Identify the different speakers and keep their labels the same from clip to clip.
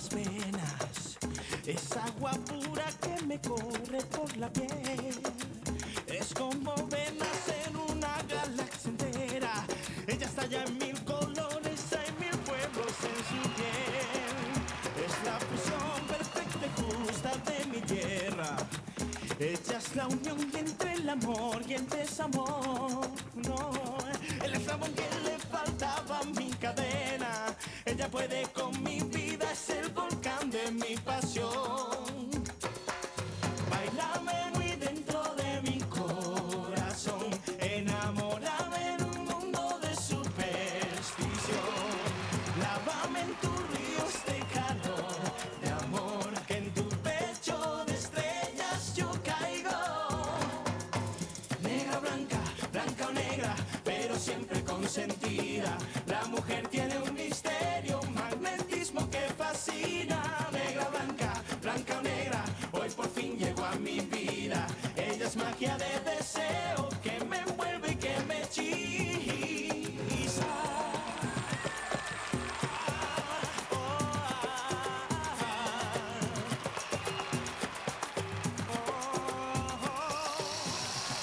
Speaker 1: las venas, es agua pura que me corre por la piel. Es como venas en una galaxia entera. Ella está ya en 1000 colores, hay 1000 pueblos en su piel. Es la fusión perfecta y justa de mi tierra. Ella es la unión entre el amor y el desamor. No, el eslabón que le faltaba a mi cadena. Ella puede con mi vida, es el volcán de mi pasión. Bailame muy dentro de mi corazón, enamórame en un mundo de superstición. Lávame en tus ríos de calor, de amor, que en tu pecho de estrellas yo caigo. Negra, blanca, blanca o negra, pero siempre consentida. La mujer tiene un misterio, un magnetismo que fascina. Negra, blanca, blanca o negra, hoy por fin llegó a mi vida. Ella es magia de deseo que me envuelve y que me hechiza.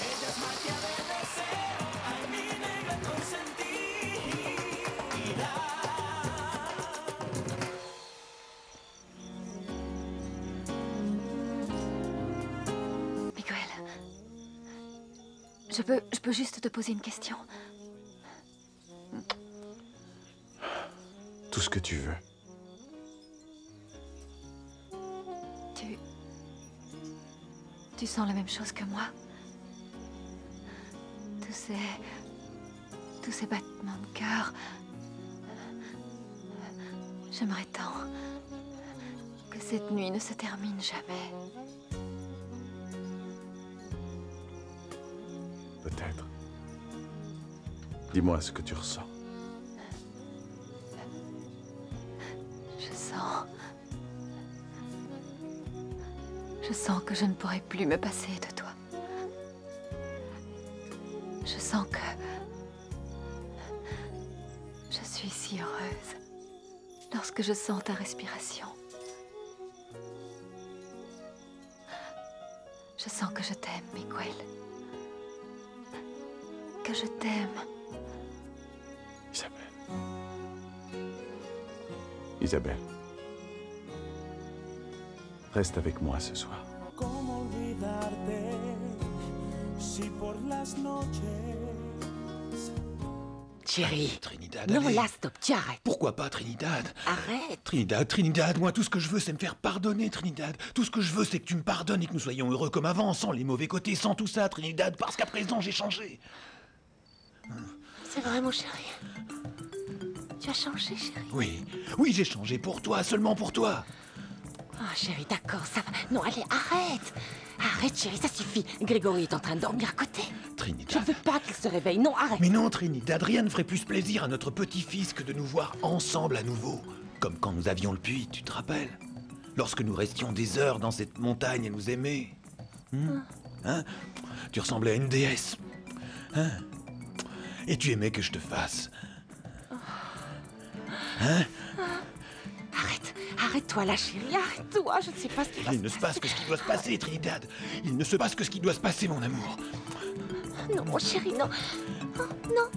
Speaker 1: Ella es magia de deseo, ay mi negra consentida.
Speaker 2: Miguel, je peux juste te poser une question.
Speaker 3: Tout ce que tu veux.
Speaker 2: Tu sens la même chose que moi? Tous ces battements de cœur. J'aimerais tant que cette nuit ne se termine jamais.
Speaker 3: Peut-être. Dis-moi ce que tu ressens.
Speaker 2: Je sens que je ne pourrai plus me passer de toi. Je sens que je suis si heureuse lorsque je sens ta respiration. Je sens que je t'aime, Miguel. Que je t'aime.
Speaker 3: Isabelle. Isabelle. Reste avec moi ce soir.
Speaker 1: ¿Cómo olvidarte si por las noches?
Speaker 4: Chérie.
Speaker 5: Trinidad,
Speaker 4: Non,
Speaker 5: allez.
Speaker 4: là, stop, tu arrêtes.
Speaker 5: Pourquoi pas, Trinidad?
Speaker 4: Arrête.
Speaker 5: Trinidad, moi, tout ce que je veux, c'est me faire pardonner, Trinidad. Tout ce que je veux, c'est que tu me pardonnes et que nous soyons heureux comme avant, sans les mauvais côtés, sans tout ça, Trinidad, parce qu'à présent, j'ai changé.
Speaker 4: C'est vrai, mon chéri. Tu as changé, chérie.
Speaker 5: Oui, j'ai changé pour toi, seulement pour toi.
Speaker 4: Oh, chérie, d'accord, ça va. Non, allez, arrête. Arrête, chérie, ça suffit. Grégory est en train de dormir à côté. Je
Speaker 5: Trinidad.
Speaker 4: ne veux pas qu'il se réveille. Non, arrête.
Speaker 5: Mais non, Trinidad, rien ne ferait plus plaisir à notre petit-fils que de nous voir ensemble à nouveau. Comme quand nous avions le puits, tu te rappelles? Lorsque nous restions des heures dans cette montagne à nous aimer. Hein? Tu ressemblais à une déesse. Hein? Et tu aimais que je te fasse. Hein?
Speaker 4: Arrête-toi là, chérie, arrête-toi. Je ne sais pas ce qui va
Speaker 5: Il ne se passe que ce qui doit se passer, Trinidad. Il ne se passe que ce qui doit se passer, mon amour.
Speaker 4: Non, mon chéri, non. Oh, non.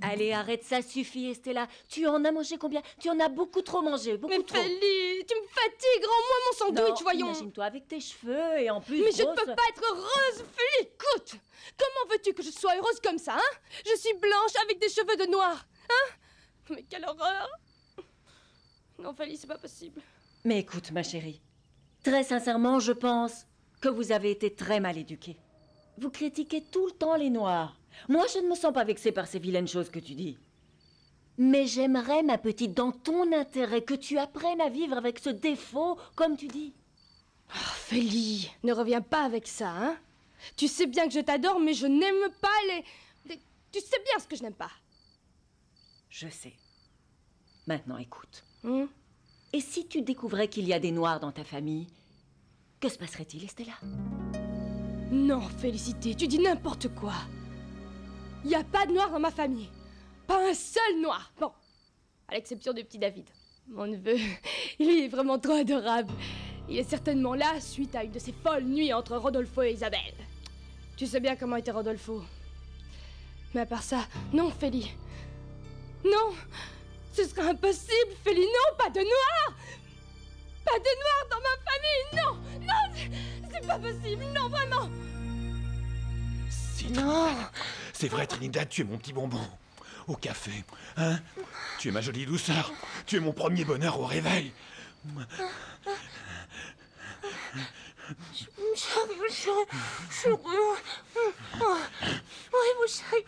Speaker 6: Allez, arrête, ça suffit, Estella. Tu en as mangé combien? Tu en as beaucoup trop mangé, beaucoup
Speaker 7: Mais
Speaker 6: trop.
Speaker 7: Feli, tu me fatigues, rends-moi mon sandwich,
Speaker 6: Non,
Speaker 7: voyons.
Speaker 6: imagine-toi avec tes cheveux et en plus
Speaker 7: Mais je ne
Speaker 6: grosse.
Speaker 7: peux pas être heureuse, Feli, écoute. Comment veux-tu que je sois heureuse comme ça, hein? Je suis blanche avec des cheveux de noir, hein? Mais quelle horreur. Non, Feli, c'est pas possible.
Speaker 6: Mais écoute, ma chérie, très sincèrement, je pense que vous avez été très mal éduqués. Vous critiquez tout le temps les Noirs. Moi, je ne me sens pas vexée par ces vilaines choses que tu dis. Mais j'aimerais, ma petite, dans ton intérêt, que tu apprennes à vivre avec ce défaut, comme tu dis.
Speaker 7: Oh, Feli, ne reviens pas avec ça, hein? Tu sais bien que je t'adore, mais je n'aime pas les... Tu sais bien ce que je n'aime pas.
Speaker 6: Je sais. Maintenant, écoute.
Speaker 7: Hmm?
Speaker 6: Et si tu découvrais qu'il y a des Noirs dans ta famille, que se passerait-il, Estella?
Speaker 7: Non, Félicité, tu dis n'importe quoi. Il n'y a pas de noir dans ma famille. Pas un seul noir. Bon, à l'exception du petit David. Mon neveu, il est vraiment trop adorable. Il est certainement là suite à une de ces folles nuits entre Rodolfo et Isabelle. Tu sais bien comment était Rodolfo. Mais à part ça, non, Feli. Non, ce serait impossible, Feli. Non, pas de noir. Pas de noir dans ma famille. Non, non, c'est pas possible. Non, vraiment.
Speaker 5: Si, Trinidad. C'est vrai, Trinidad, tu es mon petit bonbon. Au café, hein? Tu es ma jolie douceur. Tu es mon premier bonheur au réveil.
Speaker 4: Oui, mon chéri.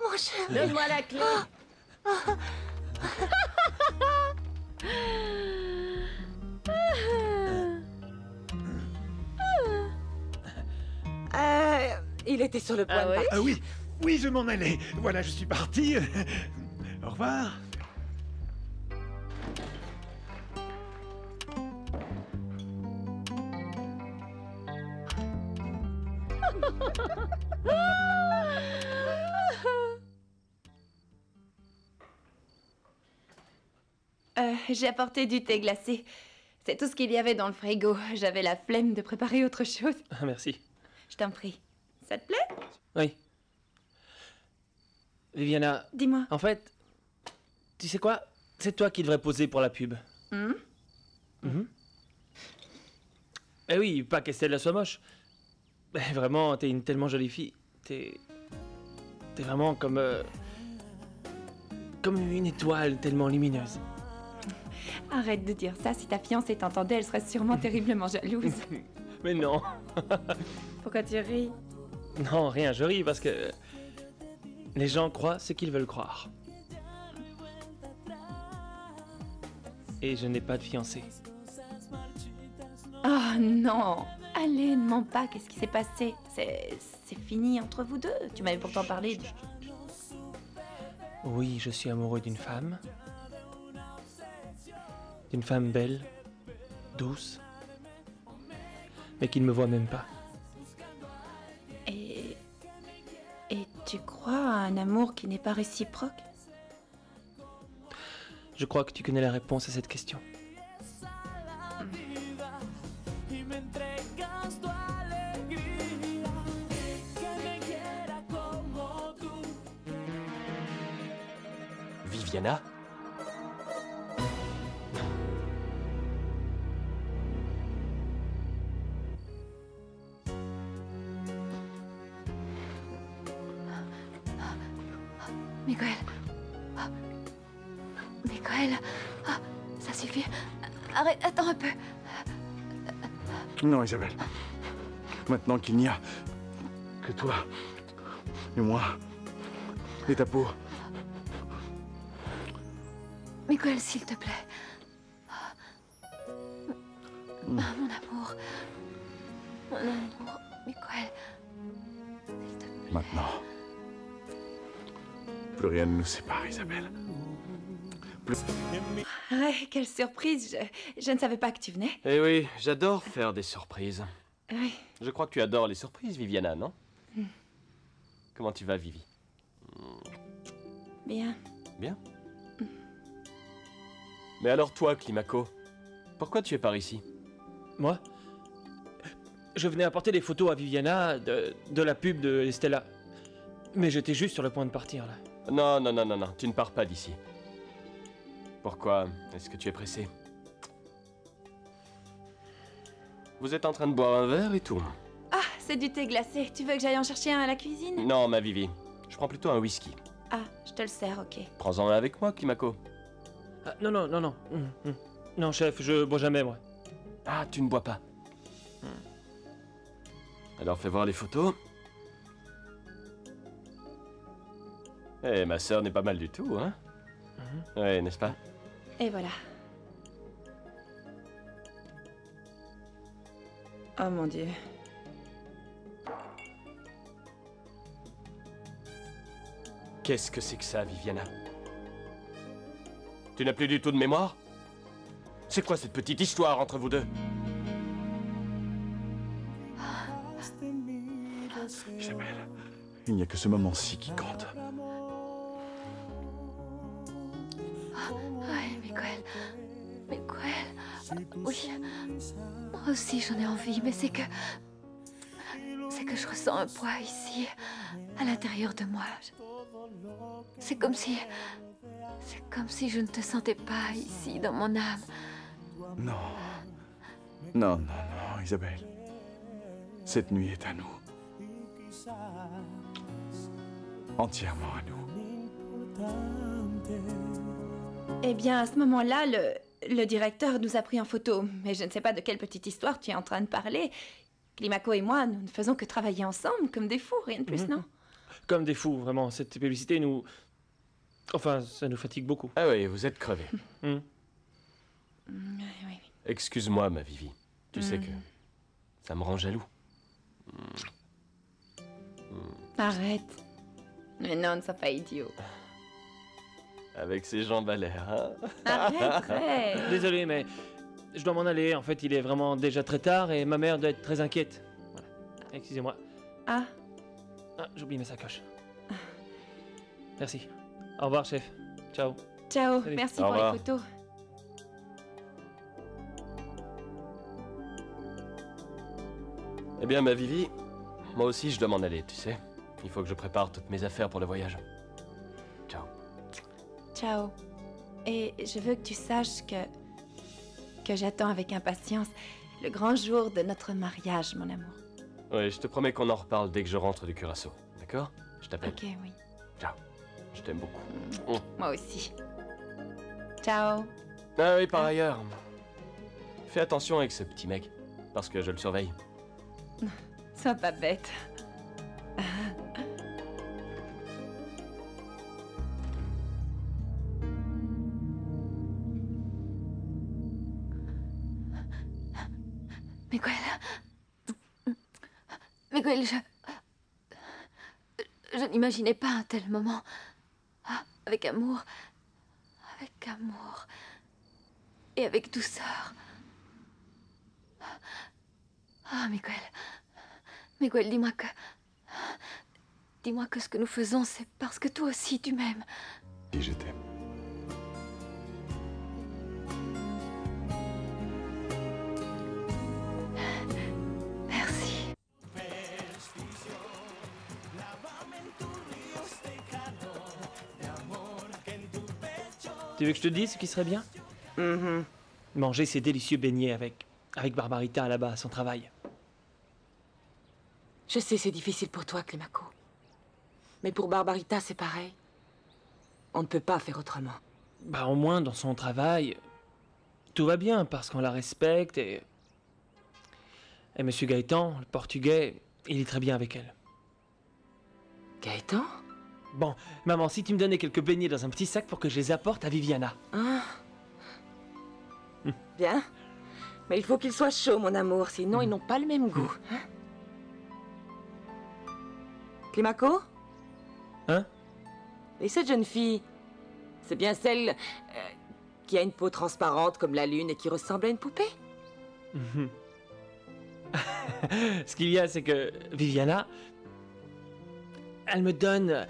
Speaker 4: Mon chéri.
Speaker 6: Donne-moi la clé.
Speaker 4: Il était sur le point de partir.
Speaker 5: Ah oui, oui, je m'en allais. Voilà, je suis parti. Au revoir.
Speaker 2: J'ai apporté du thé glacé. C'est tout ce qu'il y avait dans le frigo. J'avais la flemme de préparer autre chose.
Speaker 8: Ah, merci.
Speaker 2: Je t'en prie. Ça te plaît?
Speaker 8: Oui. Viviana,
Speaker 2: Dis-moi.
Speaker 8: en fait, tu sais quoi? C'est toi qui devrais poser pour la pub. Eh oui, pas qu'Estelle soit moche. Mais vraiment, t'es une tellement jolie fille. T'es vraiment comme une étoile tellement lumineuse.
Speaker 2: Arrête de dire ça. Si ta fiancée t'entendait, elle serait sûrement terriblement jalouse.
Speaker 8: Mais non.
Speaker 2: Pourquoi tu ris?
Speaker 8: Non, rien, je ris parce que les gens croient ce qu'ils veulent croire. Et je n'ai pas de fiancé.
Speaker 2: Oh non. Allez, ne mens pas. Qu'est-ce qui s'est passé? C'est fini entre vous deux. Tu m'avais pourtant parlé de...
Speaker 8: Oui, je suis amoureux d'une femme. D'une femme belle, douce, mais qui ne me voit même pas.
Speaker 2: Et tu crois à un amour qui n'est pas réciproque?
Speaker 8: Je crois que tu connais la réponse à cette question.
Speaker 9: Viviana?
Speaker 2: Miguel. Miguel. Ça suffit. Arrête, attends un peu.
Speaker 3: Non, Isabelle. Maintenant qu'il n'y a que toi et moi et ta peau.
Speaker 2: Miguel, s'il te plaît. Mon amour. Mon amour. Miguel. S'il te plaît.
Speaker 3: Maintenant. Plus rien ne nous sépare, Isabelle.
Speaker 2: Ouais, quelle surprise. Je ne savais pas que tu venais.
Speaker 9: Eh oui, j'adore faire des surprises.
Speaker 2: Oui.
Speaker 9: Je crois que tu adores les surprises, Viviana, non? Comment tu vas, Vivi?
Speaker 2: Bien.
Speaker 9: Bien? Mais alors toi, Climaco, pourquoi tu es par ici?
Speaker 8: Moi? Je venais apporter des photos à Viviana de la pub de Estella. Mais j'étais juste sur le point de partir, là.
Speaker 9: Non, non, non, non, non, tu ne pars pas d'ici. Pourquoi? Est-ce que tu es pressé? Vous êtes en train de boire un verre et tout.
Speaker 2: Ah, c'est du thé glacé. Tu veux que j'aille en chercher un à la cuisine?
Speaker 9: Non, ma Vivi, je prends plutôt un whisky.
Speaker 2: Ah, je te le sers, ok.
Speaker 9: Prends-en un avec moi, Climaco.
Speaker 8: Ah, non, non, non, non. Non, chef, je bois jamais, moi.
Speaker 9: Ah, tu ne bois pas. Alors fais voir les photos. Eh, ma sœur n'est pas mal du tout, hein? Ouais, n'est-ce pas?
Speaker 2: Et voilà. Oh mon Dieu.
Speaker 9: Qu'est-ce que c'est que ça, Viviana? Tu n'as plus du tout de mémoire? C'est quoi cette petite histoire entre vous deux?
Speaker 3: Isabelle, il n'y a que ce moment-ci qui compte.
Speaker 2: Ouais, Miguel. Miguel. Oui. Moi aussi, j'en ai envie, mais c'est que je ressens un poids ici, à l'intérieur de moi. C'est comme si je ne te sentais pas ici, dans mon âme.
Speaker 3: Non. Non, non, non, Isabelle. Cette nuit est à nous. Entièrement à nous.
Speaker 2: Eh bien, à ce moment-là, le directeur nous a pris en photo. Mais je ne sais pas de quelle petite histoire tu es en train de parler. Climaco et moi, nous ne faisons que travailler ensemble, comme des fous, rien de plus, non?
Speaker 8: Comme des fous, vraiment. Cette publicité nous... Enfin, ça nous fatigue beaucoup.
Speaker 9: Ah oui, vous êtes crevés.
Speaker 2: Oui.
Speaker 9: Excuse-moi, ma Vivi. Tu sais que ça me rend jaloux.
Speaker 2: Arrête. Mais non, ne sois pas idiot.
Speaker 9: Avec ses jambes à l'air, hein?
Speaker 2: Arrête.
Speaker 8: Désolé, mais je dois m'en aller. En fait, il est vraiment déjà très tard et ma mère doit être très inquiète. Voilà. Excusez-moi.
Speaker 2: Ah,
Speaker 8: j'ai oublié mes sacoches. Merci. Au revoir, chef. Ciao.
Speaker 2: ciao.
Speaker 8: Salut.
Speaker 2: Merci
Speaker 9: Au
Speaker 2: pour
Speaker 9: revoir.
Speaker 2: les photos.
Speaker 9: Eh bien, ma Vivi, moi aussi je dois m'en aller, tu sais. Il faut que je prépare toutes mes affaires pour le voyage. Ciao.
Speaker 2: Ciao. Et je veux que tu saches que j'attends avec impatience le grand jour de notre mariage, mon amour.
Speaker 9: Oui, je te promets qu'on en reparle dès que je rentre du Curaçao. D'accord? Je t'appelle.
Speaker 2: Ok, oui.
Speaker 9: Ciao. Je t'aime beaucoup.
Speaker 2: Moi aussi. Ciao.
Speaker 9: Ah oui, par ailleurs, fais attention avec ce petit mec, parce que je le surveille.
Speaker 2: Sois pas bête. Miguel, je n'imaginais pas un tel moment. Ah, avec amour. Avec amour. Et avec douceur. Ah, Miguel. Miguel, dis-moi que ce que nous faisons, c'est parce que toi aussi tu m'aimes.
Speaker 3: Si je t'aime.
Speaker 2: Merci.
Speaker 8: Tu veux que je te dise ce qui serait bien? Manger ces délicieux beignets avec Barbarita là-bas à son travail.
Speaker 4: Je sais, c'est difficile pour toi, Climaco. Mais pour Barbarita, c'est pareil. On ne peut pas faire autrement.
Speaker 8: Bah, au moins, dans son travail, tout va bien parce qu'on la respecte et Monsieur Gaëtan, le portugais, il est très bien avec elle.
Speaker 4: Gaëtan?
Speaker 8: Bon, maman, si tu me donnais quelques beignets dans un petit sac pour que je les apporte à Viviana.
Speaker 4: Ah. Bien. Mais il faut qu'ils soient chauds, mon amour, sinon ils n'ont pas le même goût. Hein? Climaco?
Speaker 8: Hein?
Speaker 4: Et cette jeune fille, c'est bien celle qui a une peau transparente comme la lune et qui ressemble à une poupée?
Speaker 8: Ce qu'il y a, c'est que Viviana, elle me donne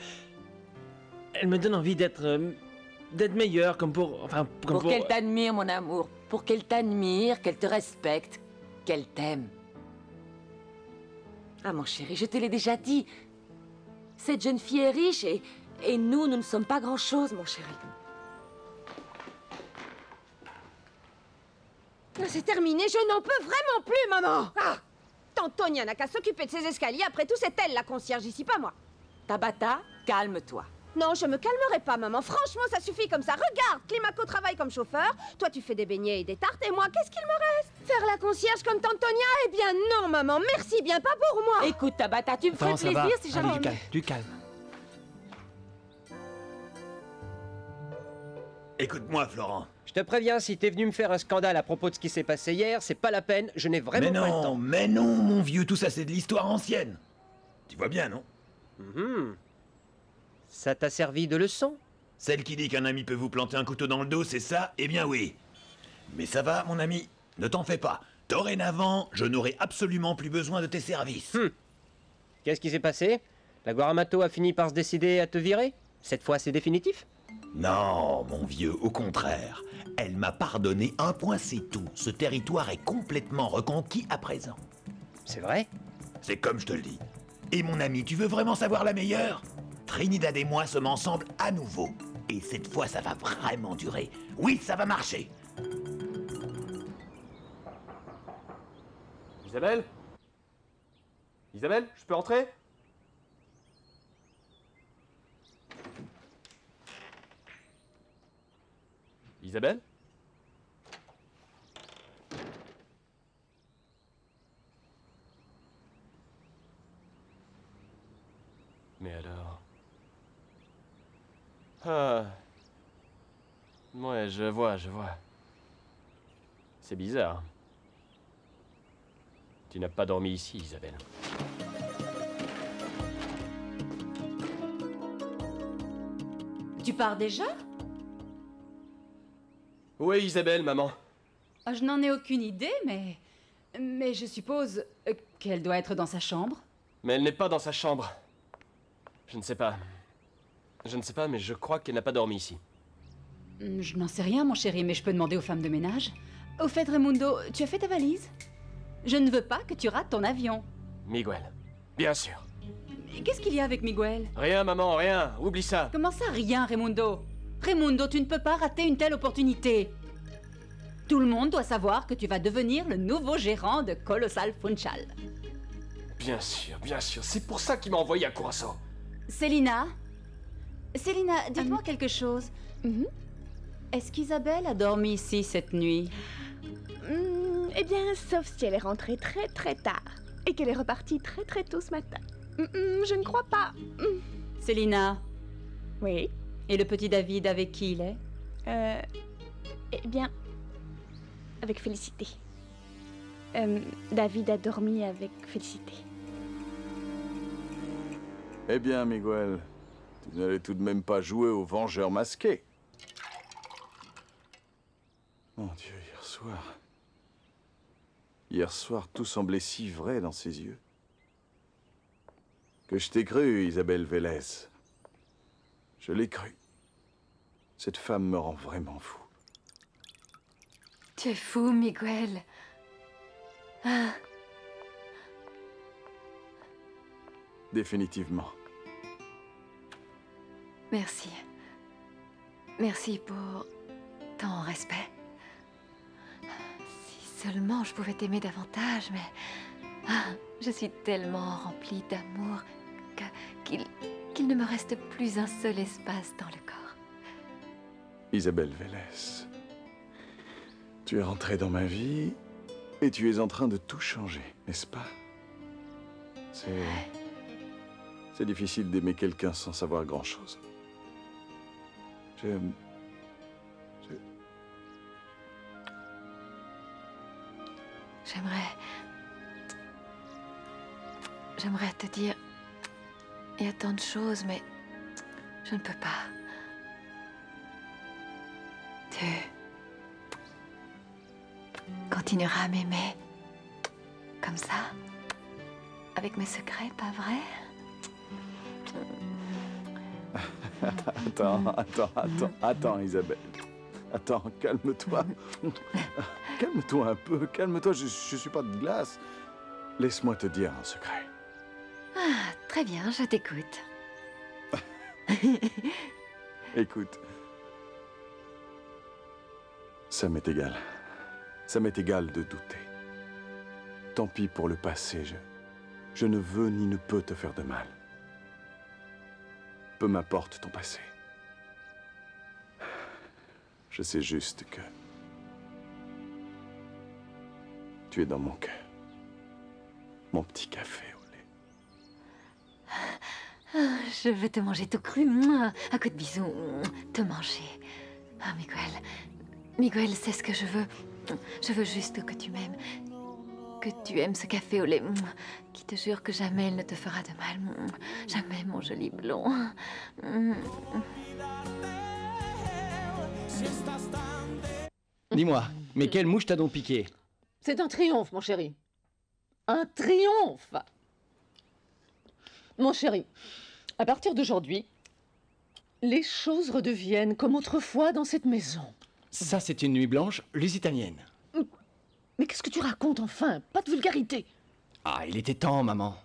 Speaker 8: envie d'être meilleure, comme pour, enfin, comme
Speaker 4: Pour qu'elle t'admire, mon amour. Pour qu'elle t'admire, qu'elle te respecte, qu'elle t'aime. Ah, mon chéri, je te l'ai déjà dit. Cette jeune fille est riche et nous ne sommes pas grand-chose, mon chéri.
Speaker 10: C'est terminé, je n'en peux vraiment plus, maman. Ah, Tantonia n'a qu'à s'occuper de ses escaliers, après tout, c'est elle la concierge ici, pas moi.
Speaker 4: Tabata, calme-toi.
Speaker 10: Non, je me calmerai pas, maman. Franchement, ça suffit comme ça. Regarde, Climaco travaille comme chauffeur. Toi, tu fais des beignets et des tartes. Et moi, qu'est-ce qu'il me reste? Faire la concierge comme Tantonia? Eh bien, non, maman. Merci bien, pas pour moi.
Speaker 4: Écoute, Tabata, tu me ferais
Speaker 8: Attends, ça va.
Speaker 4: plaisir si
Speaker 8: Allez,
Speaker 4: jamais...
Speaker 8: du calme.
Speaker 5: Écoute-moi, Florent.
Speaker 11: Je te préviens, si t'es venu me faire un scandale à propos de ce qui s'est passé hier, c'est pas la peine, je n'ai vraiment pas le temps.
Speaker 5: Mais non, mon vieux, tout ça c'est de l'histoire ancienne. Tu vois bien, non?
Speaker 11: Ça t'a servi de leçon?
Speaker 5: Celle qui dit qu'un ami peut vous planter un couteau dans le dos, c'est ça? Eh bien oui. Mais ça va, mon ami, ne t'en fais pas. Dorénavant, je n'aurai absolument plus besoin de tes services.
Speaker 11: Qu'est-ce qui s'est passé? La Guaramato a fini par se décider à te virer? Cette fois, c'est définitif?
Speaker 5: Non, mon vieux, au contraire. Elle m'a pardonné un point, c'est tout. Ce territoire est complètement reconquis à présent.
Speaker 11: C'est vrai?
Speaker 5: C'est comme je te le dis. Et mon ami, tu veux vraiment savoir la meilleure? Trinidad et moi sommes ensemble à nouveau. Et cette fois, ça va vraiment durer. Oui, ça va marcher.
Speaker 9: Isabelle? Isabelle, je peux entrer? Isabelle? Mais alors... Ah... Ouais, je vois. C'est bizarre. Tu n'as pas dormi ici, Isabelle.
Speaker 12: Tu pars déjà?
Speaker 9: Où est Isabelle, maman?
Speaker 12: Oh, je n'en ai aucune idée, mais je suppose qu'elle doit être dans sa chambre.
Speaker 9: Mais elle n'est pas dans sa chambre. Je ne sais pas. Mais je crois qu'elle n'a pas dormi ici.
Speaker 12: Je n'en sais rien, mon chéri, mais je peux demander aux femmes de ménage. Au fait, Raimundo, tu as fait ta valise? Je ne veux pas que tu rates ton avion.
Speaker 9: Miguel. Bien sûr.
Speaker 12: Qu'est-ce qu'il y a avec Miguel?
Speaker 9: Rien, maman, rien. Oublie ça.
Speaker 12: Comment ça, rien, Raimundo? Raimundo, tu ne peux pas rater une telle opportunité. Tout le monde doit savoir que tu vas devenir le nouveau gérant de Colossal Funchal.
Speaker 9: Bien sûr. C'est pour ça qu'il m'a envoyé à Curaçao.
Speaker 12: Célina, dites-moi quelque chose. Est-ce qu'Isabelle a dormi ici cette nuit?
Speaker 13: Eh bien, sauf si elle est rentrée très très tard et qu'elle est repartie très très tôt ce matin. Je ne crois pas.
Speaker 12: Célina.
Speaker 13: Oui?
Speaker 12: Et le petit David, avec qui il est?
Speaker 13: Eh bien, avec Félicité. David a dormi avec Félicité.
Speaker 3: Eh bien, Miguel, tu n'allais tout de même pas jouer au vengeur masqué. Mon Dieu, Hier soir, tout semblait si vrai dans ses yeux. Que je t'ai cru, Isabelle Vélez. Je l'ai cru. Cette femme me rend vraiment fou.
Speaker 2: Tu es fou, Miguel. Ah.
Speaker 3: Définitivement.
Speaker 2: Merci. Merci pour ton respect. Si seulement je pouvais t'aimer davantage, mais... je suis tellement remplie d'amour qu'il ne me reste plus un seul espace dans le corps.
Speaker 3: Isabelle Vélez, tu es rentrée dans ma vie et tu es en train de tout changer, n'est-ce pas? C'est difficile d'aimer quelqu'un sans savoir grand-chose.
Speaker 2: J'aimerais te dire... Il y a tant de choses, mais... je ne peux pas. Tu... continueras à m'aimer. Comme ça. Avec mes secrets, pas vrai?
Speaker 3: Attends, Isabelle. Attends, calme-toi. Calme-toi un peu, calme-toi, je suis pas de glace. Laisse-moi te dire un secret.
Speaker 2: Ah, très bien, je t'écoute.
Speaker 3: Écoute. Ça m'est égal. Ça m'est égal de douter. Tant pis pour le passé, je ne veux ni ne peux te faire de mal. Peu m'importe ton passé. Je sais juste que... tu es dans mon cœur. Mon petit café au lait.
Speaker 2: Je veux te manger tout cru. Un coup de bisou. Te manger. Ah, Miguel, c'est ce que je veux. Je veux juste que tu m'aimes. Que tu aimes ce café au lait. Qui te jure que jamais elle ne te fera de mal. Jamais, mon joli blond.
Speaker 11: Dis-moi, mais quelle mouche t'a donc piqué?
Speaker 4: C'est un triomphe, mon chéri. Un triomphe!
Speaker 14: Mon chéri, à partir d'aujourd'hui, les choses redeviennent comme autrefois dans cette maison.
Speaker 15: Ça, c'est une nuit blanche lusitanienne.
Speaker 14: Mais qu'est-ce que tu racontes enfin? Pas de vulgarité.
Speaker 15: Ah, il était temps, maman.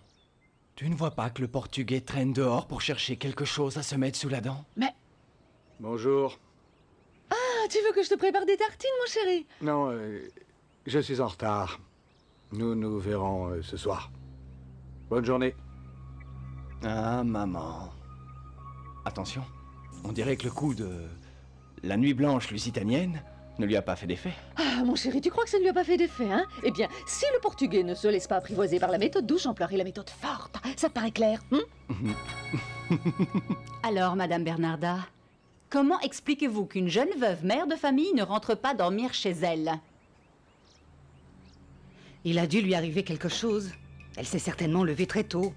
Speaker 15: Tu ne vois pas que le Portugais traîne dehors pour chercher quelque chose à se mettre sous la dent?
Speaker 14: Mais...
Speaker 3: Bonjour.
Speaker 14: Ah, tu veux que je te prépare des tartines, mon chéri?
Speaker 3: Non, je suis en retard. Nous nous verrons ce soir. Bonne journée.
Speaker 15: Ah, maman. Attention, on dirait que le coup de la nuit blanche lusitanienne ne lui a pas fait d'effet.
Speaker 14: Ah, mon chéri, tu crois que ça ne lui a pas fait d'effet, hein? Eh bien, si le Portugais ne se laisse pas apprivoiser par la méthode douce, j'emploierai la méthode forte. Ça te paraît clair,
Speaker 12: Alors, Madame Bernarda, comment expliquez-vous qu'une jeune veuve mère de famille ne rentre pas dormir chez elle?
Speaker 16: Il a dû lui arriver quelque chose. Elle s'est certainement levée très tôt.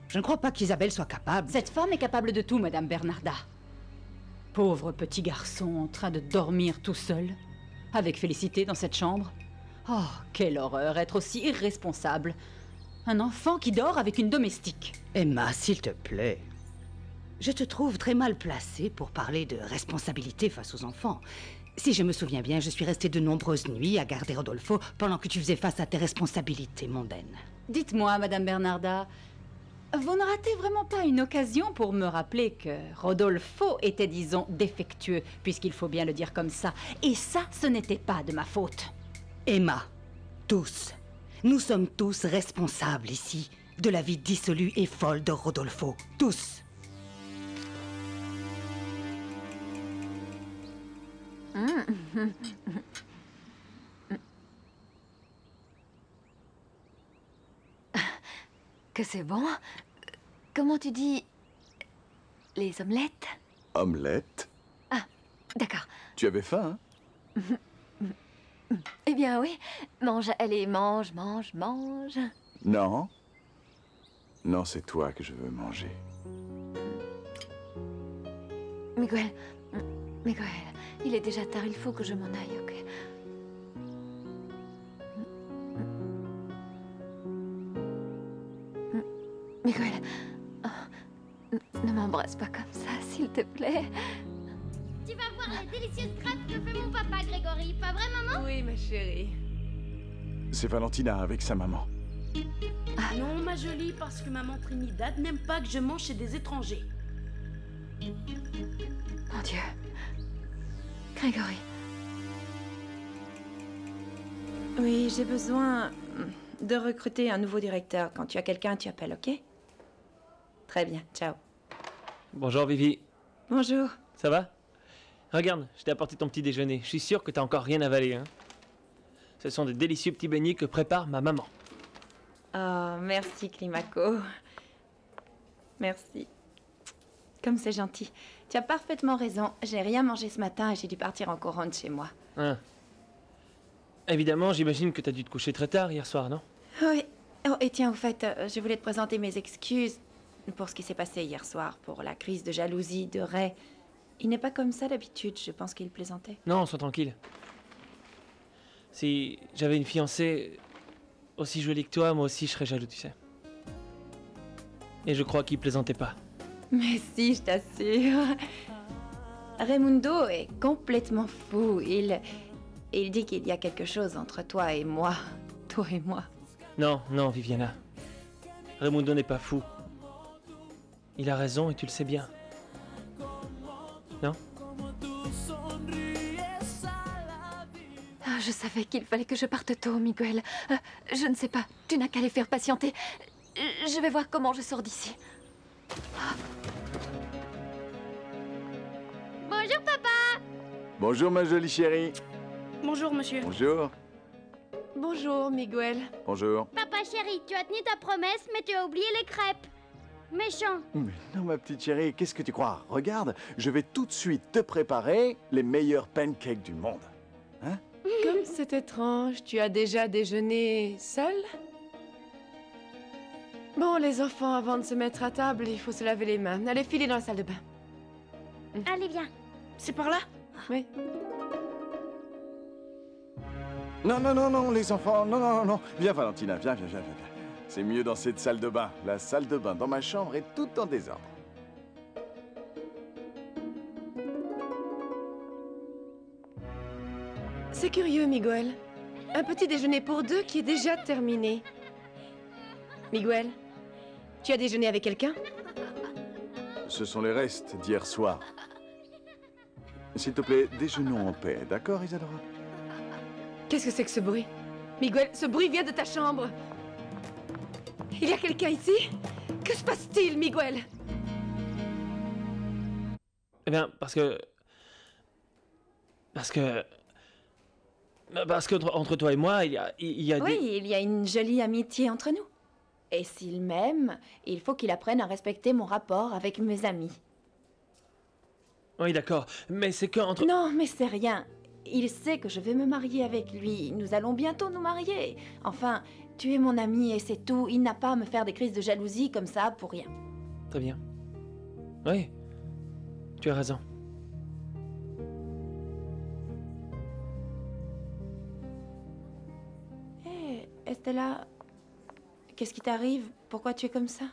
Speaker 16: Je ne crois pas qu'Isabelle soit capable.
Speaker 12: Cette femme est capable de tout, Madame Bernarda. Pauvre petit garçon en train de dormir tout seul, avec Félicité dans cette chambre. Oh, quelle horreur, être aussi irresponsable. Un enfant qui dort avec une domestique.
Speaker 16: Emma, s'il te plaît. Je te trouve très mal placée pour parler de responsabilité face aux enfants. Si je me souviens bien, je suis restée de nombreuses nuits à garder Rodolfo pendant que tu faisais face à tes responsabilités mondaines.
Speaker 12: Dites-moi, Madame Bernarda, vous ne ratez vraiment pas une occasion pour me rappeler que Rodolfo était, disons, défectueux, puisqu'il faut bien le dire comme ça. Et ça, ce n'était pas de ma faute.
Speaker 16: Emma, tous, nous sommes tous responsables ici de la vie dissolue et folle de Rodolfo. Tous.
Speaker 2: Que c'est bon? Comment tu dis... les omelettes?
Speaker 3: Omelette?
Speaker 2: Ah, d'accord.
Speaker 3: Tu avais faim, hein?
Speaker 2: Eh bien oui. Mange, allez, mange, mange, mange.
Speaker 3: Non. Non, c'est toi que je veux manger.
Speaker 2: Miguel, Miguel, il est déjà tard, il faut que je m'en aille, ok? Miguel, oh, ne m'embrasse pas comme ça, s'il te plaît.
Speaker 17: Tu vas voir la délicieuse crêpe que fait mon papa, Grégory. Pas vrai, maman?
Speaker 18: Oui, ma chérie.
Speaker 3: C'est Valentina avec sa maman.
Speaker 18: Non, ma jolie, parce que maman Trinidad n'aime pas que je mange chez des étrangers.
Speaker 2: Mon Dieu. Grégory.
Speaker 19: Oui, j'ai besoin de recruter un nouveau directeur. Quand tu as quelqu'un, tu appelles, ok? Très bien, ciao.
Speaker 8: Bonjour Vivi.
Speaker 19: Bonjour.
Speaker 8: Ça va? Regarde, je t'ai apporté ton petit déjeuner. Je suis sûr que t'as encore rien avalé, hein? Ce sont des délicieux petits beignets que prépare ma maman.
Speaker 19: Oh, merci Climaco. Merci. Comme c'est gentil. Tu as parfaitement raison. J'ai rien mangé ce matin et j'ai dû partir en courant de chez moi.
Speaker 8: Hein. Évidemment, j'imagine que t'as dû te coucher très tard hier soir, non?
Speaker 19: Oui. Oh, et tiens, au fait, je voulais te présenter mes excuses pour ce qui s'est passé hier soir, pour la crise de jalousie de Ray. Il n'est pas comme ça d'habitude, je pense qu'il plaisantait.
Speaker 8: Non, sois tranquille. Si j'avais une fiancée aussi jolie que toi, moi aussi je serais jaloux, tu sais. Et je crois qu'il plaisantait pas.
Speaker 19: Mais si, je t'assure. Raimundo est complètement fou. Il dit qu'il y a quelque chose entre toi et moi. Toi et moi.
Speaker 8: Non, non, Viviana. Raimundo n'est pas fou. Il a raison et tu le sais bien. Non?
Speaker 2: Ah, je savais qu'il fallait que je parte tôt, Miguel. Je ne sais pas, tu n'as qu'à les faire patienter. Je vais voir comment je sors d'ici.
Speaker 17: Bonjour, papa.
Speaker 3: Bonjour, ma jolie chérie.
Speaker 18: Bonjour, monsieur.
Speaker 3: Bonjour.
Speaker 18: Bonjour, Miguel.
Speaker 3: Bonjour.
Speaker 17: Papa chéri, tu as tenu ta promesse, mais tu as oublié les crêpes. Méchant.
Speaker 3: Mais non, ma petite chérie, qu'est-ce que tu crois? Regarde, je vais tout de suite te préparer les meilleurs pancakes du monde. Hein?
Speaker 18: Comme c'est étrange, tu as déjà déjeuné seul? Bon, les enfants, avant de se mettre à table, il faut se laver les mains. Allez, filez dans la salle de bain.
Speaker 17: Allez, viens.
Speaker 18: C'est par là? Oui.
Speaker 3: Non, non, non, non, les enfants, non, non, non, non. Viens, Valentina, viens, viens, viens, viens. C'est mieux dans cette salle de bain. La salle de bain dans ma chambre est toute en désordre.
Speaker 20: C'est curieux, Miguel. Un petit déjeuner pour deux qui est déjà terminé. Miguel, tu as déjeuné avec quelqu'un?
Speaker 3: Ce sont les restes d'hier soir. S'il te plaît, déjeunons en paix, d'accord, Isadora?
Speaker 20: Qu'est-ce que c'est que ce bruit? Miguel, ce bruit vient de ta chambre. Il y a quelqu'un ici? Que se passe-t-il, Miguel?
Speaker 8: Eh bien, parce que entre toi et moi, il y a
Speaker 19: Oui,
Speaker 8: des...
Speaker 19: il y a une jolie amitié entre nous. Et s'il m'aime, il faut qu'il apprenne à respecter mon rapport avec mes amis.
Speaker 8: Oui, d'accord, mais c'est qu'entre...
Speaker 19: Non, mais c'est rien. Il sait que je vais me marier avec lui. Nous allons bientôt nous marier. Enfin, tu es mon ami et c'est tout. Il n'a pas à me faire des crises de jalousie comme ça pour rien.
Speaker 8: Très bien. Oui, tu as raison.
Speaker 19: Hé, Estella, qu'est-ce qui t'arrive? Pourquoi tu es comme ça?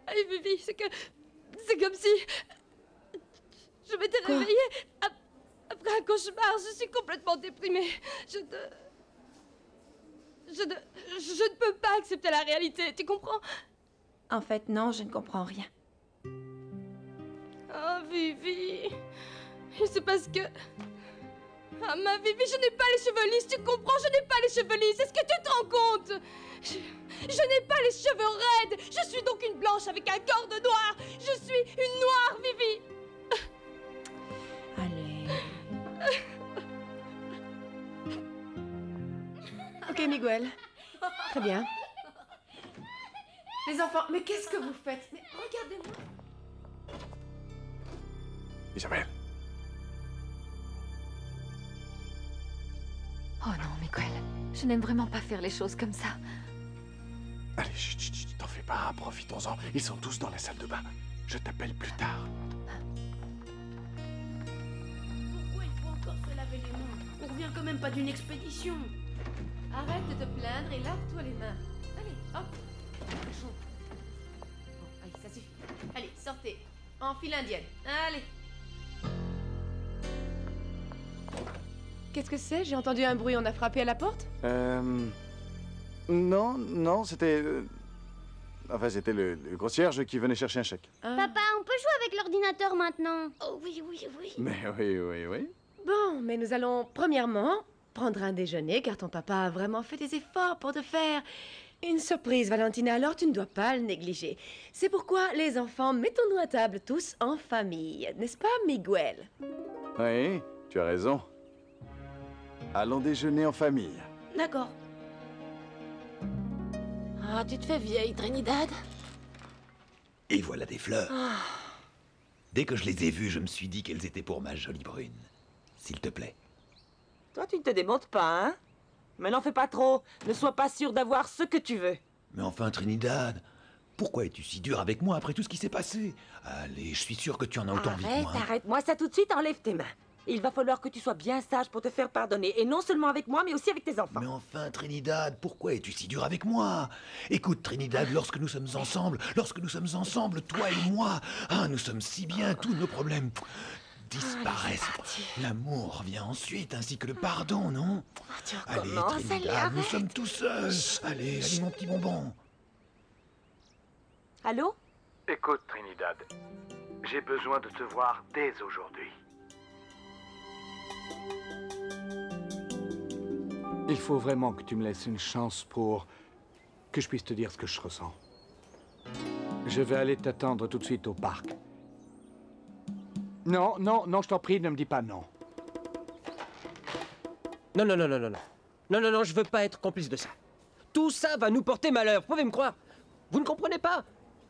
Speaker 7: Allez, Vivi, c'est comme si... Je m'étais réveillée après un cauchemar. Je suis complètement déprimée. Je ne peux pas accepter la réalité, tu comprends?
Speaker 19: En fait, non, je ne comprends rien.
Speaker 7: Oh, Vivi. C'est parce que... Ah, ma Vivi, je n'ai pas les cheveux lisses, tu comprends? Je n'ai pas les cheveux lisses, est-ce que tu te rends compte? Je n'ai pas les cheveux raides. Je suis donc une blanche avec un corps de noir. Je suis une noire, Vivi.
Speaker 20: Ok, Miguel. Très bien. Les enfants, mais qu'est-ce que vous faites? Mais regardez-moi.
Speaker 3: Isabelle.
Speaker 2: Oh non, Miguel. Je n'aime vraiment pas faire les choses comme ça.
Speaker 3: Allez, chut, t'en fais pas, profitons-en. Ils sont tous dans la salle de bain. Je t'appelle plus tard.
Speaker 18: Pourquoi il faut encore se laver les mains? On revient quand même pas d'une expédition.
Speaker 20: Arrête de te plaindre et lave-toi les mains. Allez, hop. Bon, allez, ça suffit. Allez, sortez. En file indienne. Allez. Qu'est-ce que c'est? J'ai entendu un bruit, on a frappé à la porte?
Speaker 3: Non, c'était... Enfin, c'était le concierge qui venait chercher un chèque.
Speaker 17: Papa, on peut jouer avec l'ordinateur maintenant? Oh oui.
Speaker 3: Mais oui.
Speaker 20: Bon, mais nous allons, premièrement, prendre un déjeuner, car ton papa a vraiment fait des efforts pour te faire une surprise, Valentina, alors tu ne dois pas le négliger. C'est pourquoi, les enfants, mettons-nous à table tous en famille. N'est-ce pas, Miguel?
Speaker 3: Oui, tu as raison. Allons déjeuner en famille.
Speaker 18: D'accord. Ah, tu te fais vieille, Trinidad.
Speaker 5: Et voilà des fleurs. Dès que je les ai vues, je me suis dit qu'elles étaient pour ma jolie brune. S'il te plaît.
Speaker 4: Toi, tu ne te démontes pas, hein? Mais n'en fais pas trop. Ne sois pas sûr d'avoir ce que tu veux.
Speaker 5: Mais enfin, Trinidad, pourquoi es-tu si dur avec moi après tout ce qui s'est passé? Allez, je suis sûr que tu en as autant envie que moi.
Speaker 4: Arrête-moi ça tout de suite, enlève tes mains. Il va falloir que tu sois bien sage pour te faire pardonner. Et non seulement avec moi, mais aussi avec tes enfants.
Speaker 5: Mais enfin, Trinidad, pourquoi es-tu si dur avec moi? Écoute, Trinidad, lorsque nous sommes ensemble, toi et moi, nous sommes si bien, tous nos problèmes disparaissent. L'amour vient ensuite, ainsi que le pardon, non? Allez, Trinidad, nous sommes tous seuls. Allez, mon petit bonbon.
Speaker 4: Allô?
Speaker 21: Écoute, Trinidad, j'ai besoin de te voir dès aujourd'hui. Il faut vraiment que tu me laisses une chance pour que je puisse te dire ce que je ressens. Je vais aller t'attendre tout de suite au parc. Non, je t'en prie, ne me dis pas non.
Speaker 11: Non, je veux pas être complice de ça. Tout ça va nous porter malheur, vous pouvez me croire. Vous ne comprenez pas?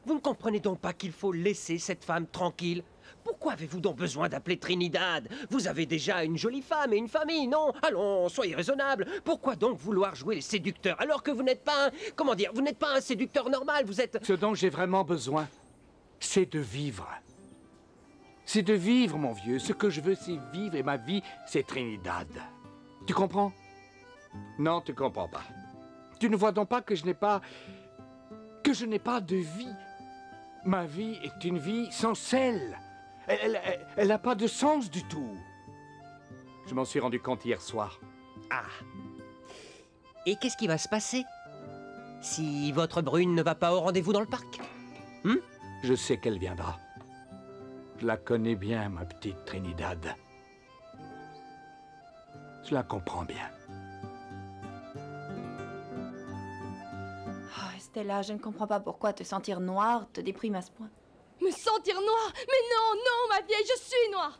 Speaker 11: Vous ne comprenez donc pas qu'il faut laisser cette femme tranquille? Pourquoi avez-vous donc besoin d'appeler Trinidad? Vous avez déjà une jolie femme et une famille, non? Allons, soyez raisonnable. Pourquoi donc vouloir jouer les séducteurs alors que vous n'êtes pas un... Comment dire? Vous n'êtes pas un séducteur normal, vous êtes...
Speaker 21: Ce dont j'ai vraiment besoin, c'est de vivre. C'est de vivre, mon vieux. Ce que je veux, c'est vivre, et ma vie, c'est Trinidad. Tu comprends? Non, tu comprends pas. Tu ne vois donc pas que je n'ai pas... que je n'ai pas de vie. Ma vie est une vie sans sel. Elle n'a pas de sens du tout. Je m'en suis rendu compte hier soir.
Speaker 11: Ah. Et qu'est-ce qui va se passer si votre brune ne va pas au rendez-vous dans le parc?
Speaker 21: Je sais qu'elle viendra. Je la connais bien, ma petite Trinidad. Je la comprends bien.
Speaker 19: Oh, Stella, je ne comprends pas pourquoi te sentir noire te déprime à ce point.
Speaker 7: Me sentir noire? Mais non, non, ma vieille, je suis noire.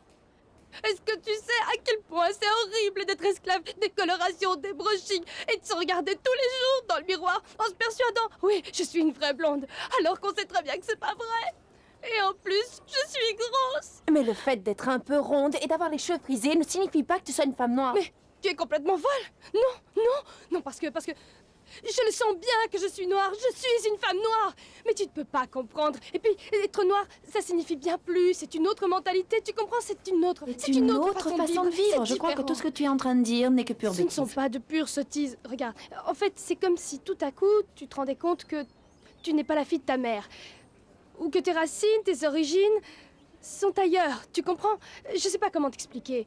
Speaker 7: Est-ce que tu sais à quel point c'est horrible d'être esclave des colorations, des brushings et de se regarder tous les jours dans le miroir en se persuadant, oui, je suis une vraie blonde, alors qu'on sait très bien que c'est pas vrai. Et en plus, je suis grosse.
Speaker 10: Mais le fait d'être un peu ronde et d'avoir les cheveux frisés ne signifie pas que tu sois une femme noire.
Speaker 7: Mais tu es complètement folle. Non, parce que je le sens bien que je suis noire, je suis une femme noire. Mais tu ne peux pas comprendre. Et puis, être noire, ça signifie bien plus. C'est une autre mentalité, tu comprends? C'est une autre
Speaker 19: façon de vivre. Je crois que tout ce que tu es en train de dire n'est que pure bêtise.
Speaker 7: Ce ne sont pas de pures sottises. Regarde, en fait, c'est comme si tout à coup, tu te rendais compte que tu n'es pas la fille de ta mère. Ou que tes racines, tes origines sont ailleurs, tu comprends? Je sais pas comment t'expliquer.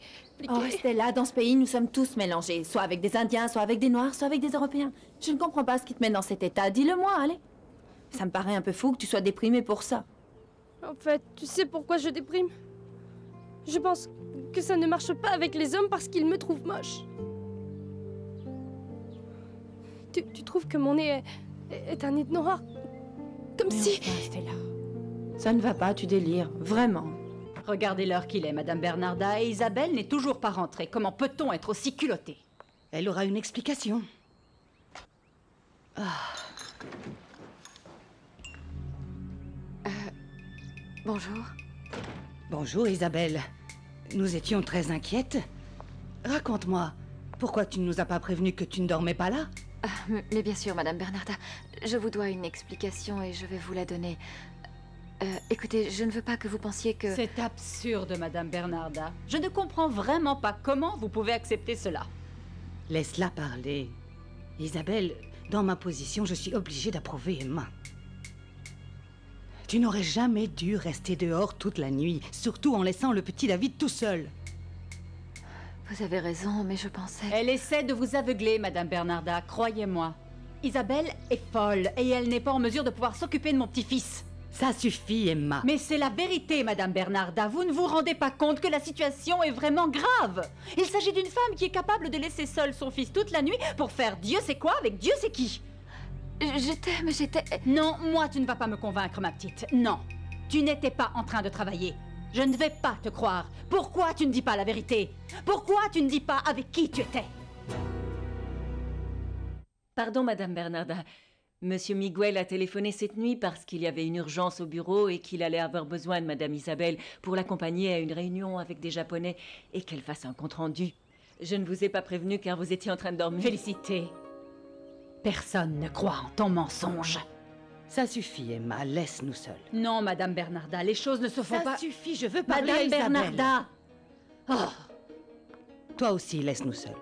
Speaker 19: Oh, Stella, dans ce pays, nous sommes tous mélangés. Soit avec des Indiens, soit avec des Noirs, soit avec des Européens. Je ne comprends pas ce qui te met dans cet état. Dis-le-moi, allez. Ça me paraît un peu fou que tu sois déprimée pour ça.
Speaker 7: En fait, tu sais pourquoi je déprime? Je pense que ça ne marche pas avec les hommes parce qu'ils me trouvent moche. Tu trouves que mon nez est un nez de noir? Comme
Speaker 19: mais
Speaker 7: si...
Speaker 19: Enfin, Stella, ça ne va pas, tu délires, vraiment.
Speaker 12: Regardez l'heure qu'il est, Madame Bernarda, et Isabelle n'est toujours pas rentrée. Comment peut-on être aussi culotté?
Speaker 16: Elle aura une explication.
Speaker 19: Bonjour.
Speaker 16: Bonjour, Isabelle. Nous étions très inquiètes. Raconte-moi, pourquoi tu ne nous as pas prévenu que tu ne dormais pas là?
Speaker 2: Mais bien sûr, Madame Bernarda, je vous dois une explication et je vais vous la donner. Écoutez, je ne veux pas que vous pensiez que...
Speaker 12: C'est absurde, Madame Bernarda. Je ne comprends vraiment pas comment vous pouvez accepter cela.
Speaker 16: Laisse-la parler. Isabelle, dans ma position, je suis obligée d'approuver Emma. Tu n'aurais jamais dû rester dehors toute la nuit, surtout en laissant le petit David tout seul.
Speaker 2: Vous avez raison, mais je pensais...
Speaker 12: Elle essaie de vous aveugler, Madame Bernarda, croyez-moi. Isabelle est folle et elle n'est pas en mesure de pouvoir s'occuper de mon petit-fils.
Speaker 16: Ça suffit, Emma.
Speaker 12: Mais c'est la vérité, Madame Bernarda. Vous ne vous rendez pas compte que la situation est vraiment grave. Il s'agit d'une femme qui est capable de laisser seul son fils toute la nuit pour faire Dieu sait quoi avec Dieu sait qui.
Speaker 2: J'étais...
Speaker 12: Non, moi, tu ne vas pas me convaincre, ma petite. Non, tu n'étais pas en train de travailler. Je ne vais pas te croire. Pourquoi tu ne dis pas la vérité? Pourquoi tu ne dis pas avec qui tu étais?
Speaker 6: Pardon, Madame Bernarda. Monsieur Miguel a téléphoné cette nuit parce qu'il y avait une urgence au bureau et qu'il allait avoir besoin de Madame Isabelle pour l'accompagner à une réunion avec des Japonais et qu'elle fasse un compte-rendu. Je ne vous ai pas prévenu car vous étiez en train de dormir.
Speaker 12: Félicité. Personne ne croit en ton mensonge.
Speaker 16: Ça suffit, Emma. Laisse-nous seuls.
Speaker 12: Non, Madame Bernarda, les choses ne se font pas...
Speaker 16: Ça suffit, je veux parler à
Speaker 12: Madame
Speaker 16: Isabelle.
Speaker 12: Bernarda.
Speaker 16: Toi aussi, laisse-nous seuls.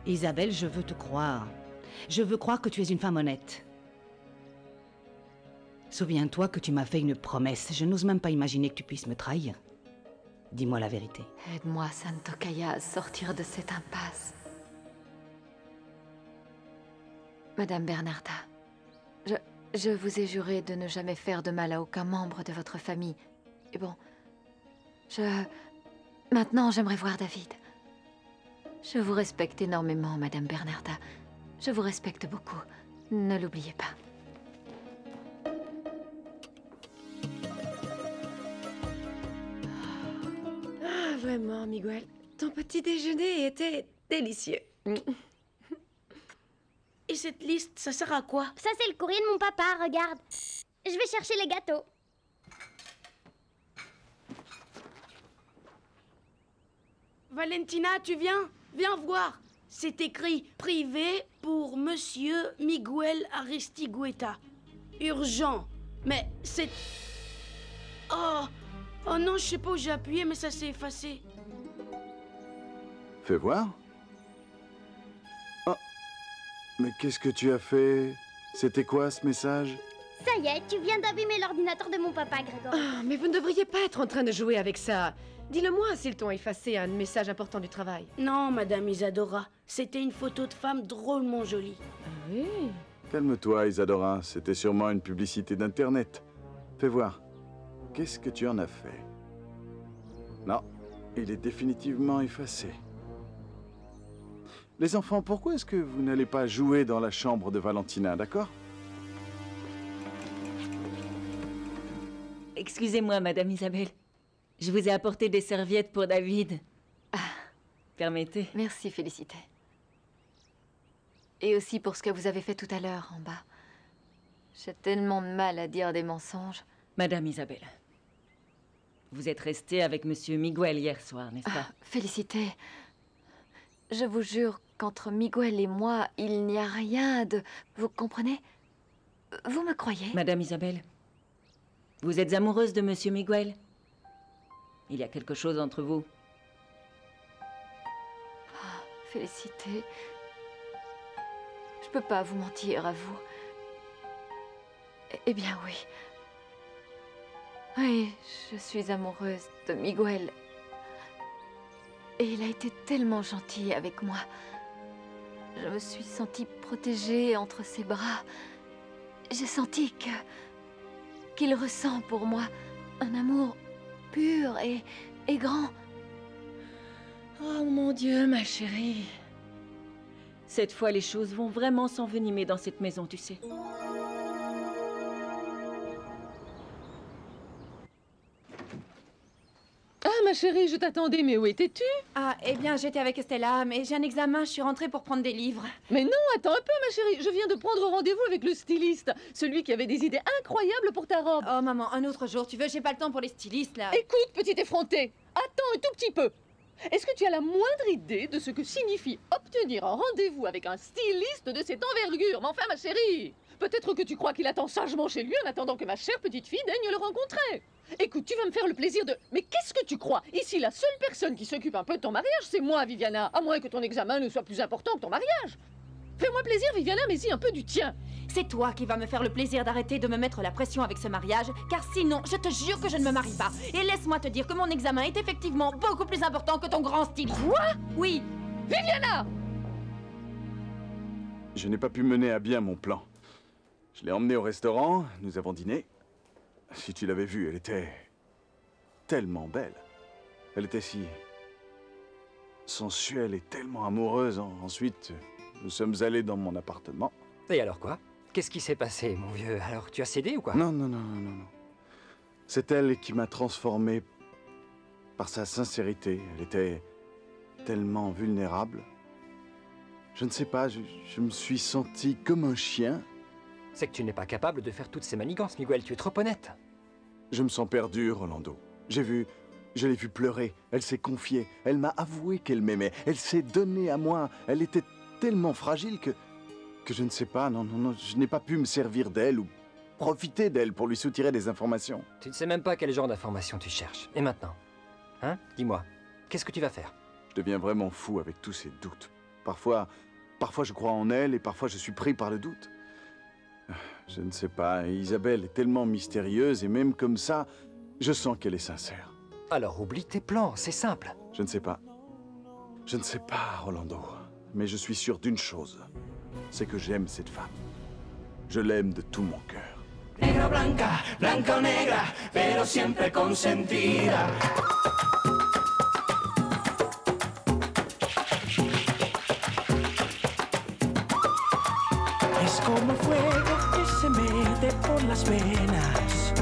Speaker 16: Isabelle, je veux te croire. Je veux croire que tu es une femme honnête. Souviens-toi que tu m'as fait une promesse. Je n'ose même pas imaginer que tu puisses me trahir. Dis-moi la vérité.
Speaker 2: Aide-moi, Santo Kaya, à sortir de cette impasse. Madame Bernarda, je vous ai juré de ne jamais faire de mal à aucun membre de votre famille. Et bon, Maintenant, j'aimerais voir David. Je vous respecte énormément, Madame Bernarda. Je vous respecte beaucoup. Ne l'oubliez pas.
Speaker 20: Ah, vraiment, Miguel. Ton petit déjeuner était délicieux.
Speaker 18: Et cette liste, ça sert à quoi?
Speaker 17: Ça, c'est le courrier de mon papa, regarde. Je vais chercher les gâteaux.
Speaker 18: Valentina, tu viens? Viens voir. C'est écrit « Privé pour Monsieur Miguel Aristigueta. Urgent. » Mais c'est... Oh non, je sais pas où j'ai appuyé, mais ça s'est effacé.
Speaker 3: Fais voir. Mais qu'est-ce que tu as fait? C'était quoi ce message?
Speaker 17: Ça y est, tu viens d'abîmer l'ordinateur de mon papa, Grégory.
Speaker 20: Ah, mais vous ne devriez pas être en train de jouer avec ça. Dis-le-moi s'ils t'ont effacé un message important du travail.
Speaker 18: Non, Madame Isadora. C'était une photo de femme drôlement jolie.
Speaker 20: Ah oui?
Speaker 3: Calme-toi, Isadora. C'était sûrement une publicité d'Internet. Fais voir. Qu'est-ce que tu en as fait? Non, il est définitivement effacé. Les enfants, pourquoi est-ce que vous n'allez pas jouer dans la chambre de Valentina, d'accord?
Speaker 6: Excusez-moi, Madame Isabelle. Je vous ai apporté des serviettes pour David. Ah, permettez.
Speaker 2: Merci, Félicité. Et aussi pour ce que vous avez fait tout à l'heure, en bas. J'ai tellement de mal à dire des mensonges.
Speaker 6: Madame Isabelle, vous êtes restée avec Monsieur Miguel hier soir, n'est-ce pas?
Speaker 2: Félicité, je vous jure qu'entre Miguel et moi, il n'y a rien de... Vous comprenez? Vous me croyez?
Speaker 6: Madame Isabelle, vous êtes amoureuse de Monsieur Miguel? Il y a quelque chose entre vous?
Speaker 2: Ah, Félicité, je peux pas vous mentir à vous. Eh bien oui. Oui, je suis amoureuse de Miguel. Et il a été tellement gentil avec moi. Je me suis sentie protégée entre ses bras. J'ai senti qu'il ressent pour moi un amour pur et grand.
Speaker 6: Oh mon Dieu, ma chérie. Cette fois, les choses vont vraiment s'envenimer dans cette maison, tu sais.
Speaker 14: Ah, ma chérie, je t'attendais, mais où étais-tu?
Speaker 19: Ah, eh bien, j'étais avec Estella, mais j'ai un examen, je suis rentrée pour prendre des livres.
Speaker 14: Mais non, attends un peu, ma chérie. Je viens de prendre rendez-vous avec le styliste. Celui qui avait des idées incroyables pour ta robe.
Speaker 19: Oh, maman, un autre jour, tu veux? J'ai pas le temps pour les stylistes, là.
Speaker 14: Écoute, petite effrontée, attends un tout petit peu. Est-ce que tu as la moindre idée de ce que signifie obtenir un rendez-vous avec un styliste de cette envergure? Mais enfin, ma chérie, peut-être que tu crois qu'il attend sagement chez lui en attendant que ma chère petite fille daigne le rencontrer. Écoute, tu vas me faire le plaisir de... Mais qu'est-ce que tu crois? Ici, la seule personne qui s'occupe un peu de ton mariage, c'est moi, Viviana. À moins que ton examen ne soit plus important que ton mariage. Fais-moi plaisir, Viviana, mais y un peu du tien.
Speaker 19: C'est toi qui vas me faire le plaisir d'arrêter de me mettre la pression avec ce mariage, car sinon, je te jure que je ne me marie pas. Et laisse-moi te dire que mon examen est effectivement beaucoup plus important que ton grand style.
Speaker 14: Quoi?
Speaker 19: Oui.
Speaker 14: Viviana!
Speaker 3: Je n'ai pas pu mener à bien mon plan. Je l'ai emmenée au restaurant, nous avons dîné. Si tu l'avais vue, elle était tellement belle. Elle était si sensuelle et tellement amoureuse. Ensuite, nous sommes allés dans mon appartement.
Speaker 1: Et alors quoi? Qu'est-ce qui s'est passé, mon vieux? Alors, tu as cédé ou quoi?
Speaker 3: Non. C'est elle qui m'a transformé par sa sincérité. Elle était tellement vulnérable. Je ne sais pas, je me suis senti comme un chien.
Speaker 1: C'est que tu n'es pas capable de faire toutes ces manigances, Miguel. Tu es trop honnête.
Speaker 3: Je me sens perdu, Rolando. Je l'ai vue pleurer. Elle s'est confiée. Elle m'a avoué qu'elle m'aimait. Elle s'est donnée à moi. Elle était tellement fragile que je ne sais pas. Non, je n'ai pas pu me servir d'elle ou profiter d'elle pour lui soutirer des informations.
Speaker 1: Tu ne sais même pas quel genre d'informations tu cherches. Et maintenant? Hein? Dis-moi, qu'est-ce que tu vas faire?
Speaker 3: Je deviens vraiment fou avec tous ces doutes. Parfois je crois en elle et parfois je suis pris par le doute. Je ne sais pas, Isabelle est tellement mystérieuse et même comme ça, je sens qu'elle est sincère.
Speaker 1: Alors oublie tes plans, c'est simple.
Speaker 3: Je ne sais pas. Je ne sais pas, Rolando. Mais je suis sûr d'une chose. C'est que j'aime cette femme. Je l'aime de tout mon cœur.
Speaker 22: Negra o blanca, blanca o negra, pero siempre consentida. Es como fuego que se mete por las venas,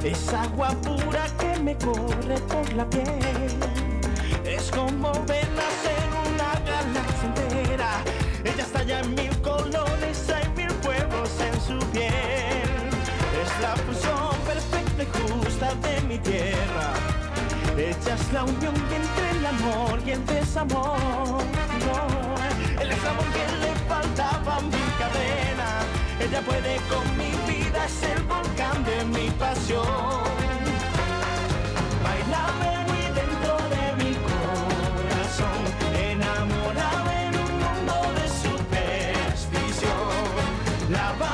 Speaker 22: es agua pura que me corre por la piel, es como venas en una galaxia entera, ella estalla en mil colores, hay mil fuegos en su piel, es la fusión perfecta y justa de mi tierra, ella es la unión entre el amor y el desamor, el amor que le faltaba a mi cadena, ella puede con mi vida, es el volcán de mi pasión. Bailame muy dentro de mi corazón, enamorame en un mundo de superstición. La